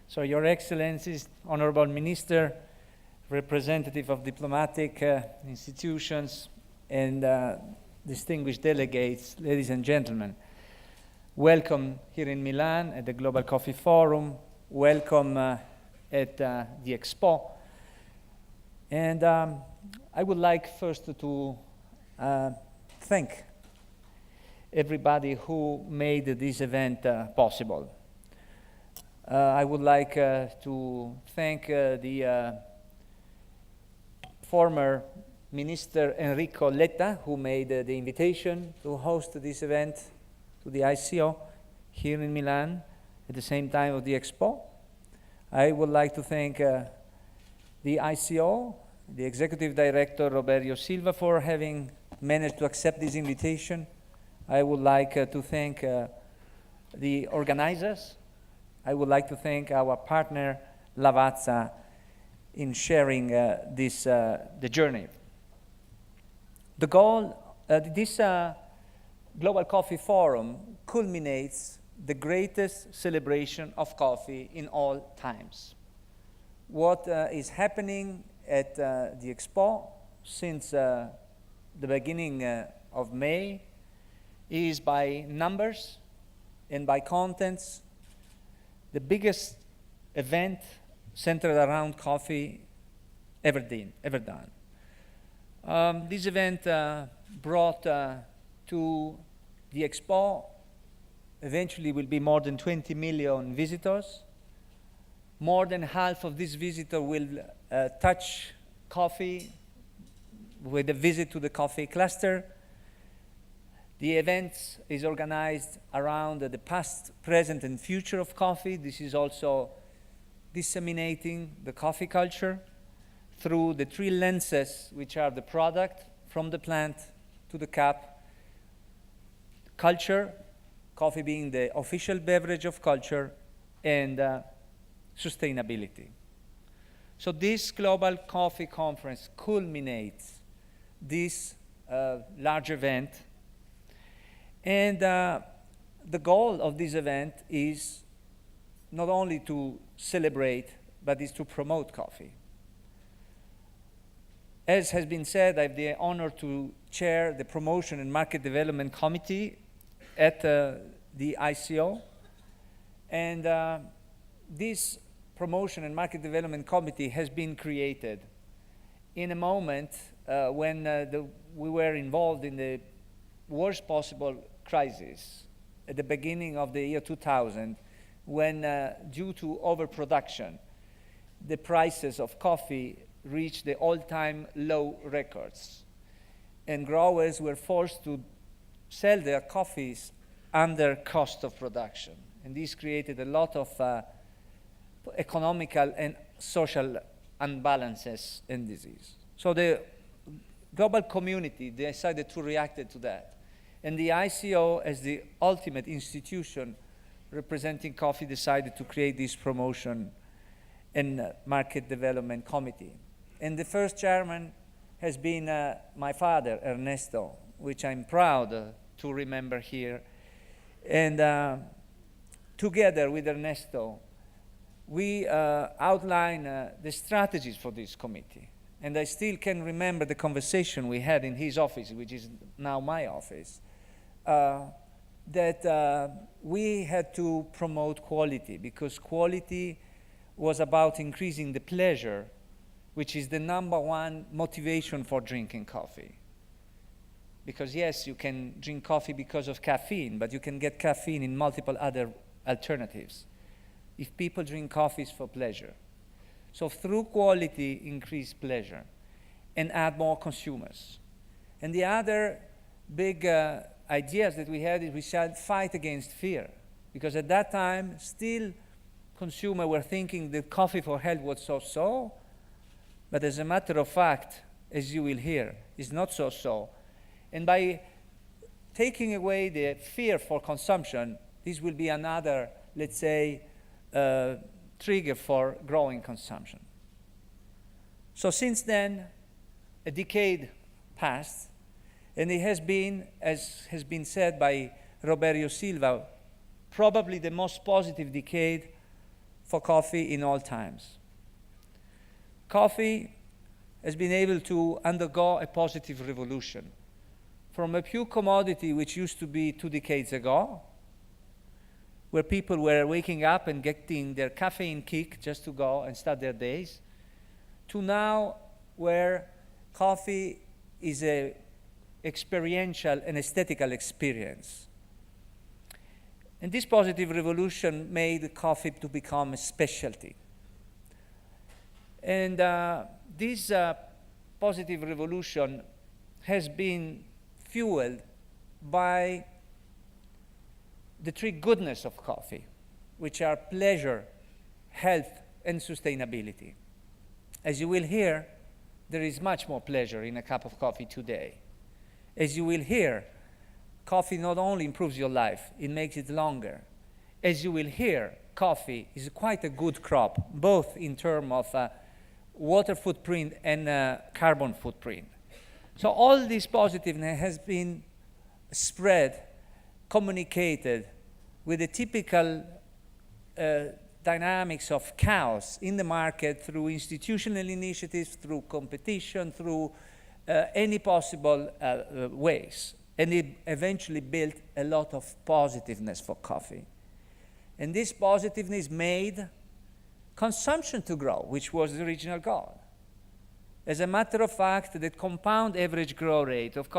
So, Your Excellencies, Honorable Minister, representative of diplomatic institutions, and distinguished delegates, ladies and gentlemen, welcome here in Milan at the Global Coffee Forum. Welcome at the Expo. And I would like first to thank everybody who made this event possible. I would like to thank the former Minister Enrico Letta, who made the invitation to host this event to the ICO here in Milan at the same time of the Expo. I would like to thank the ICO, the Executive Director Roberto Silva, for having managed to accept this invitation. I would like to thank the organizers. I would like to thank our partner Lavazza in sharing the journey. The goal, this Global Coffee Forum culminates the greatest celebration of coffee in all times. What is happening at the Expo since the beginning of May is, by numbers and by contents, the biggest event centered around coffee ever done. This event brought to the Expo eventually will be more than 20 million visitors. More than half of these visitors will touch coffee with a visit to the coffee cluster. The event is organized around the past, present, and future of coffee. This is also disseminating the coffee culture through the three lenses, which are the product, from the plant to the cup, culture, coffee being the official beverage of culture, and sustainability. So this Global Coffee Conference culminates this large event. And the goal of this event is not only to celebrate, but is to promote coffee. As has been said, I have the honor to chair the Promotion and Market Development Committee at the ICO. And this Promotion and Market Development Committee has been created in a moment when we were involved in the worst possible crisis at the beginning of the year 2000, when due to overproduction, the prices of coffee reached the all-time low records, and growers were forced to sell their coffees under cost of production. And this created a lot of economical and social imbalances and disease. So the global community decided to react to that. And the ICO, as the ultimate institution representing coffee, decided to create this Promotion and Market Development Committee. And the first chairman has been my father, Ernesto, which I'm proud to remember here. And together with Ernesto, we outline the strategies for this committee. And I still can remember the conversation we had in his office, which is now my office, that we had to promote quality, because quality was about increasing the pleasure, which is the #1 motivation for drinking coffee. Because yes, you can drink coffee because of caffeine, but you can get caffeine in multiple other alternatives. If people drink coffee, it's for pleasure. So through quality, increase pleasure and add more consumers. And the other big ideas that we had is we should fight against fear. Because at that time, still consumers were thinking that coffee for health was so-so, but as a matter of fact, as you will hear, is not so-so. And by taking away the fear for consumption, this will be another, let's say, trigger for growing consumption. So since then, a decade passed, and it has been, as has been said by Roberto Silva, probably the most positive decade for coffee in all times. Coffee has been able to undergo a positive revolution from a pure commodity which used to be 2 decades ago, where people were waking up and getting their caffeine kick just to go and start their days, to now where coffee is an experiential and aesthetical experience. And this positive revolution made coffee to become a specialty. And this positive revolution has been fueled by the three goodness of coffee, which are pleasure, health, and sustainability. As you will hear, there is much more pleasure in a cup of coffee today. As you will hear, coffee not only improves your life, it makes it longer. As you will hear, coffee is quite a good crop, both in terms of water footprint and carbon footprint. So all this positiveness has been spread, communicated with the typical dynamics of chaos in the market through institutional initiatives, through competition, through any possible ways. And it eventually built a lot of positiveness for coffee. And this positiveness made consumption to grow, which was the original goal. As a matter of fact, the compound average growth rate of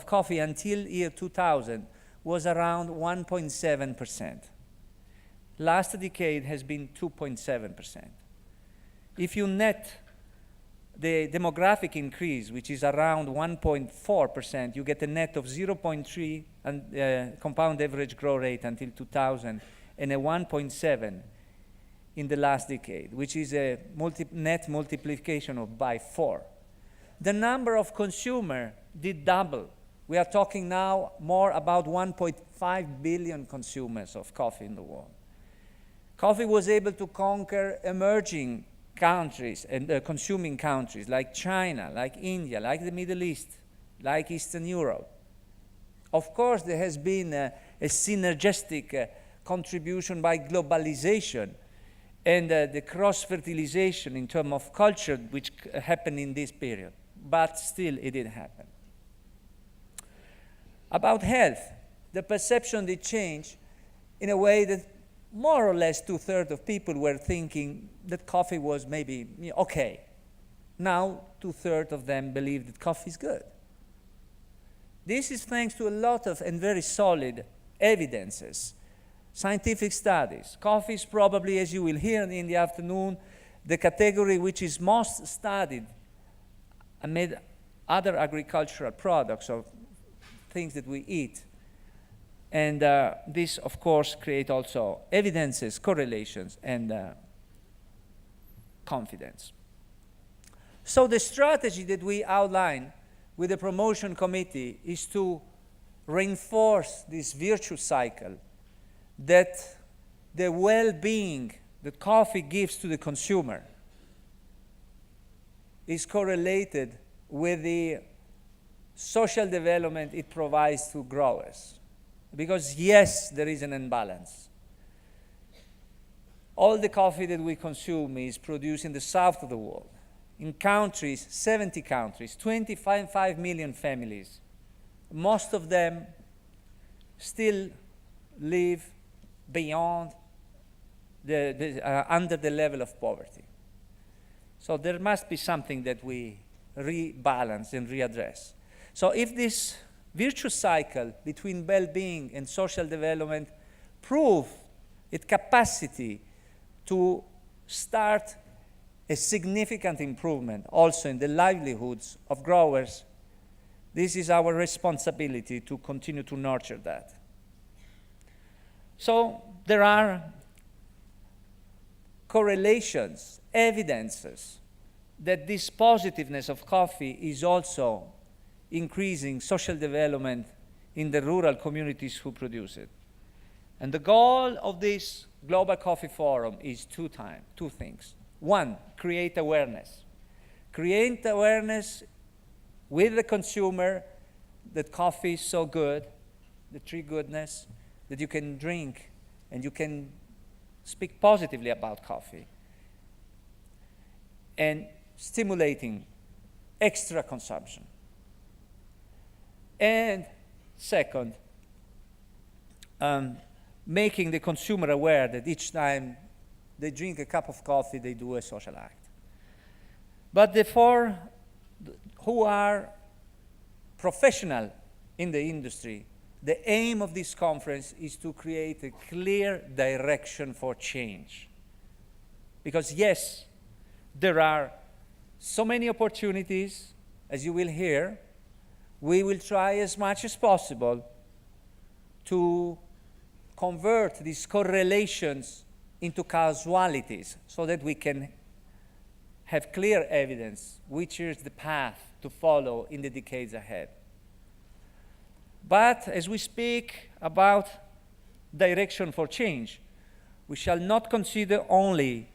coffee until year 2000 was around 1.7%. Last decade has been 2.7%. If you net the demographic increase, which is around 1.4%, you get a net of 0.3 and compound average growth rate until 2000, and a 1.7 in the last decade, which is a net multiplication of by 4. The number of consumers did double. We are talking now more about 1.5 billion consumers of coffee in the world. Coffee was able to conquer emerging countries and consuming countries like China, like India, like the Middle East, like Eastern Europe. Of course, there has been a synergistic contribution by globalization and the cross-fertilization in terms of culture which happened in this period. But still, it did happen. About health, the perception did change in a way that more or less 2/3 of people were thinking that coffee was maybe okay. Now 2/3 of them believe that coffee is good. This is thanks to a lot of and very solid evidences, scientific studies. Coffee is probably, as you will hear in the afternoon, the category which is most studied amid other agricultural products or things that we eat. And this, of course, creates also evidences, correlations, and confidence. So the strategy that we outline with the promotion committee is to reinforce this virtuous cycle that the well-being that coffee gives to the consumer is correlated with the social development it provides to growers. Because yes, there is an imbalance. All the coffee that we consume is produced in the south of the world. In countries, 70 countries, 25 million families. Most of them still live beyond under the level of poverty. So there must be something that we rebalance and readdress. So if this virtuous cycle between well-being and social development prove its capacity to start a significant improvement also in the livelihoods of growers, this is our responsibility to continue to nurture that. So there are correlations, evidences that this positiveness of coffee is also increasing social development in the rural communities who produce it. And the goal of this Global Coffee Forum is two things. One, create awareness. Create awareness with the consumer that coffee is so good, the tree goodness, that you can drink and you can speak positively about coffee, and stimulating extra consumption. And second, making the consumer aware that each time they drink a cup of coffee, they do a social act. But the four who are professional in the industry, the aim of this conference is to create a clear direction for change. Because yes, there are so many opportunities, as you will hear. We will try as much as possible to convert these correlations into causalities so that we can have clear evidence which is the path to follow in the decades ahead. But as we speak about direction for change, we shall not consider only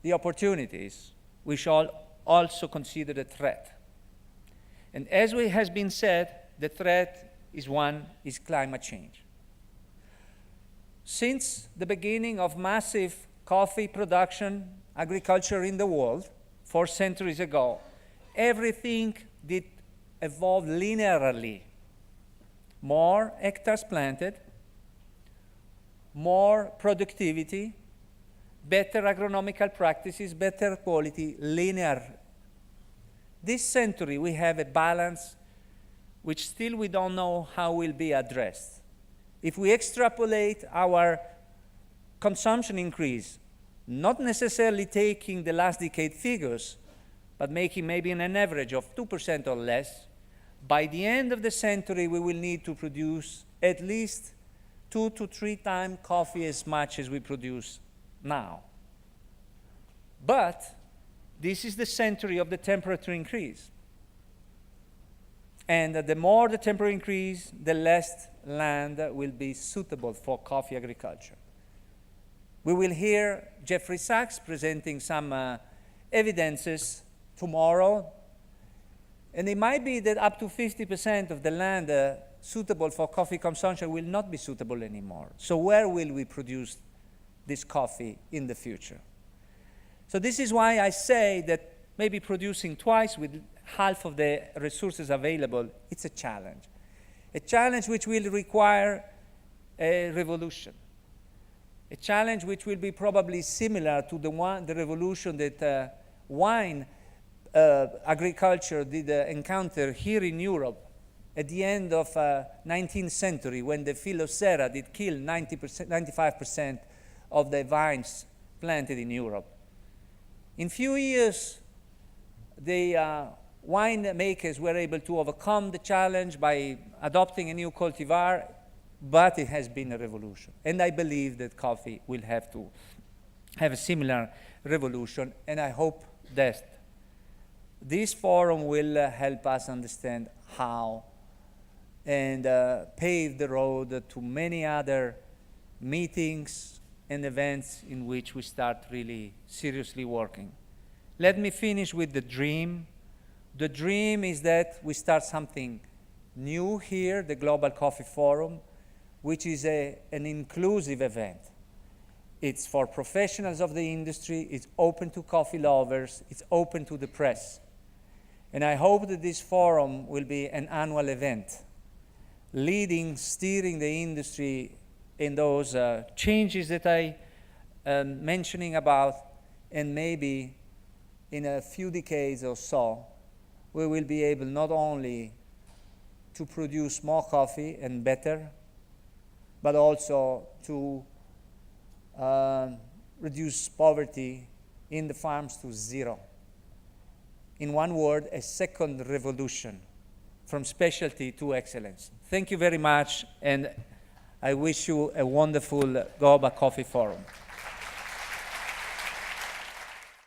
the opportunities, we shall also consider the threat. And as has been said, the threat is climate change. Since the beginning of massive coffee production, agriculture in the world, 4 centuries ago, everything did evolve linearly. More hectares planted, more productivity, better agronomical practices, better quality, linear. This century we have a balance which still we don't know how will be addressed. If we extrapolate our consumption increase, not necessarily taking the last decade figures, but making maybe an average of 2% or less, by the end of the century we will need to produce at least 2 to 3 times coffee as much as we produce now. But this is the century of the temperature increase. And the more the temperature increase, the less land will be suitable for coffee agriculture. We will hear Jeffrey Sachs presenting some evidences tomorrow. And it might be that up to 50% of the land suitable for coffee consumption will not be suitable anymore. So where will we produce this coffee in the future? So this is why I say that maybe producing twice with half of the resources available, it's a challenge. A challenge which will require a revolution. A challenge which will be probably similar to the revolution that wine agriculture did encounter here in Europe at the end of 19th century, when the Rho-Fiera did kill 95% of the vines planted in Europe. In few years, the winemakers were able to overcome the challenge by adopting a new cultivar, but it has been a revolution. And I believe that coffee will have to have a similar revolution, and I hope that this forum will help us understand how and pave the road to many other meetings and events in which we start really seriously working. Let me finish with the dream. The dream is that we start something new here, the Global Coffee Forum, which is an inclusive event. It's for professionals of the industry, it's open to coffee lovers, it's open to the press. And I hope that this forum will be an annual event, steering the industry in those changes that I am mentioning about, and maybe in a few decades or so, we will be able not only to produce more coffee and better, but also to reduce poverty in the farms to zero. In one word, a second revolution from specialty to excellence. Thank you very much, and I wish you a wonderful Global Coffee Forum.